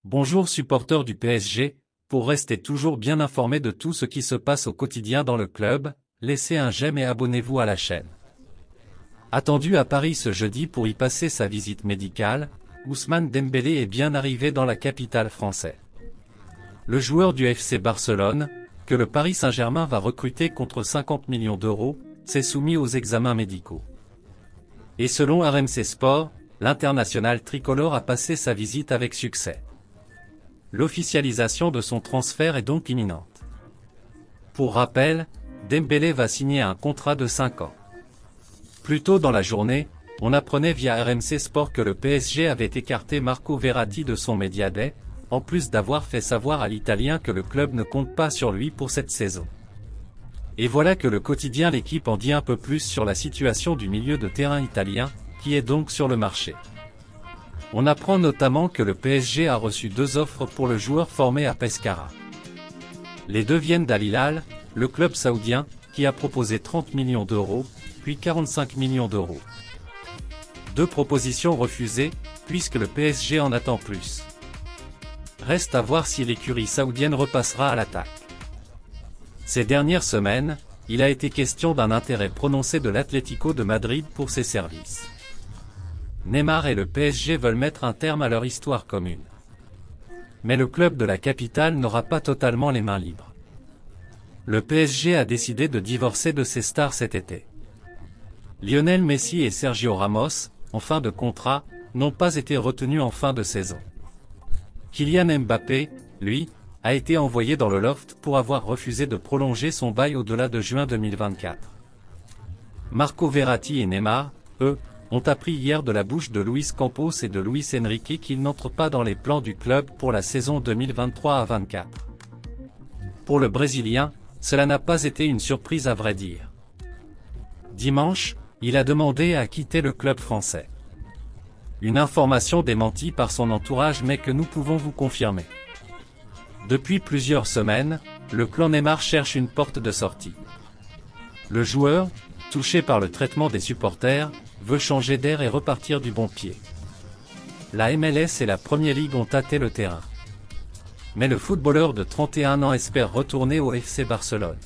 Bonjour supporters du PSG, pour rester toujours bien informé de tout ce qui se passe au quotidien dans le club, laissez un j'aime et abonnez-vous à la chaîne. Attendu à Paris ce jeudi pour y passer sa visite médicale, Ousmane Dembélé est bien arrivé dans la capitale française. Le joueur du FC Barcelone, que le Paris Saint-Germain va recruter contre 50 millions d'euros, s'est soumis aux examens médicaux. Et selon RMC Sport, l'international tricolore a passé sa visite avec succès. L'officialisation de son transfert est donc imminente. Pour rappel, Dembélé va signer un contrat de 5 ans. Plus tôt dans la journée, on apprenait via RMC Sport que le PSG avait écarté Marco Verratti de son Media Day, en plus d'avoir fait savoir à l'Italien que le club ne compte pas sur lui pour cette saison. Et voilà que le quotidien L'Équipe en dit un peu plus sur la situation du milieu de terrain italien, qui est donc sur le marché. On apprend notamment que le PSG a reçu 2 offres pour le joueur formé à Pescara. Les deux viennent d'Al Hilal, le club saoudien, qui a proposé 30 millions d'euros, puis 45 millions d'euros. 2 propositions refusées, puisque le PSG en attend plus. Reste à voir si l'écurie saoudienne repassera à l'attaque. Ces dernières semaines, il a été question d'un intérêt prononcé de l'Atlético de Madrid pour ses services. Neymar et le PSG veulent mettre un terme à leur histoire commune. Mais le club de la capitale n'aura pas totalement les mains libres. Le PSG a décidé de divorcer de ses stars cet été. Lionel Messi et Sergio Ramos, en fin de contrat, n'ont pas été retenus en fin de saison. Kylian Mbappé, lui, a été envoyé dans le loft pour avoir refusé de prolonger son bail au-delà de juin 2024. Marco Verratti et Neymar, eux, ont appris hier de la bouche de Luis Campos et de Luis Enrique qu'ils n'entrent pas dans les plans du club pour la saison 2023 à 24. Pour le Brésilien, cela n'a pas été une surprise à vrai dire. Dimanche, il a demandé à quitter le club français. Une information démentie par son entourage mais que nous pouvons vous confirmer. Depuis plusieurs semaines, le clan Neymar cherche une porte de sortie. Le joueur, touché par le traitement des supporters, veut changer d'air et repartir du bon pied. La MLS et la Premier League ont tâté le terrain. Mais le footballeur de 31 ans espère retourner au FC Barcelone.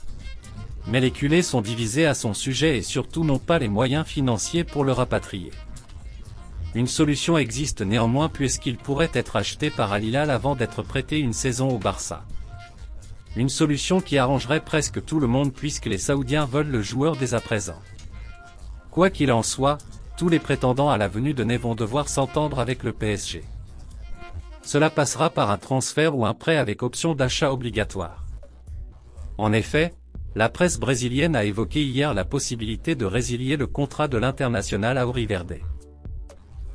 Mais les culés sont divisés à son sujet et surtout n'ont pas les moyens financiers pour le rapatrier. Une solution existe néanmoins puisqu'il pourrait être acheté par Al Hilal avant d'être prêté une saison au Barça. Une solution qui arrangerait presque tout le monde puisque les Saoudiens veulent le joueur dès à présent. Quoi qu'il en soit, tous les prétendants à la venue de Ney vont devoir s'entendre avec le PSG. Cela passera par un transfert ou un prêt avec option d'achat obligatoire. En effet, la presse brésilienne a évoqué hier la possibilité de résilier le contrat de l'international à Auriverde.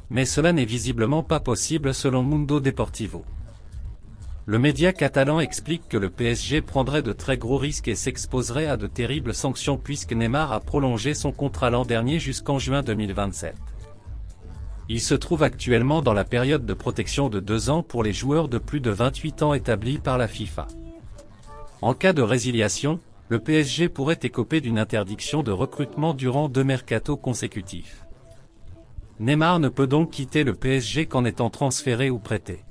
Mais cela n'est visiblement pas possible selon Mundo Deportivo. Le média catalan explique que le PSG prendrait de très gros risques et s'exposerait à de terribles sanctions puisque Neymar a prolongé son contrat l'an dernier jusqu'en juin 2027. Il se trouve actuellement dans la période de protection de 2 ans pour les joueurs de plus de 28 ans établis par la FIFA. En cas de résiliation, le PSG pourrait écoper d'une interdiction de recrutement durant 2 mercatos consécutifs. Neymar ne peut donc quitter le PSG qu'en étant transféré ou prêté.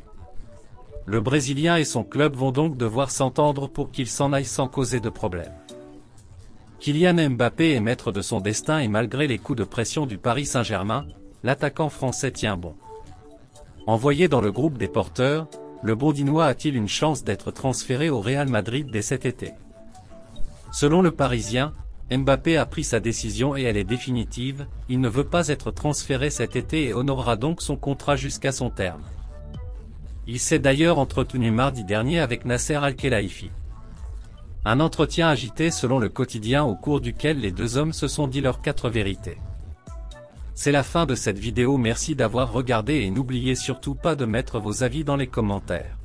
Le Brésilien et son club vont donc devoir s'entendre pour qu'il s'en aille sans causer de problème. Kylian Mbappé est maître de son destin et malgré les coups de pression du Paris Saint-Germain, l'attaquant français tient bon. Envoyé dans le groupe des porteurs, le Bondinois a-t-il une chance d'être transféré au Real Madrid dès cet été? Selon le Parisien, Mbappé a pris sa décision et elle est définitive, il ne veut pas être transféré cet été et honorera donc son contrat jusqu'à son terme. Il s'est d'ailleurs entretenu mardi dernier avec Nasser Al-Khelaifi. Un entretien agité selon le quotidien au cours duquel les 2 hommes se sont dit leurs 4 vérités. C'est la fin de cette vidéo, merci d'avoir regardé et n'oubliez surtout pas de mettre vos avis dans les commentaires.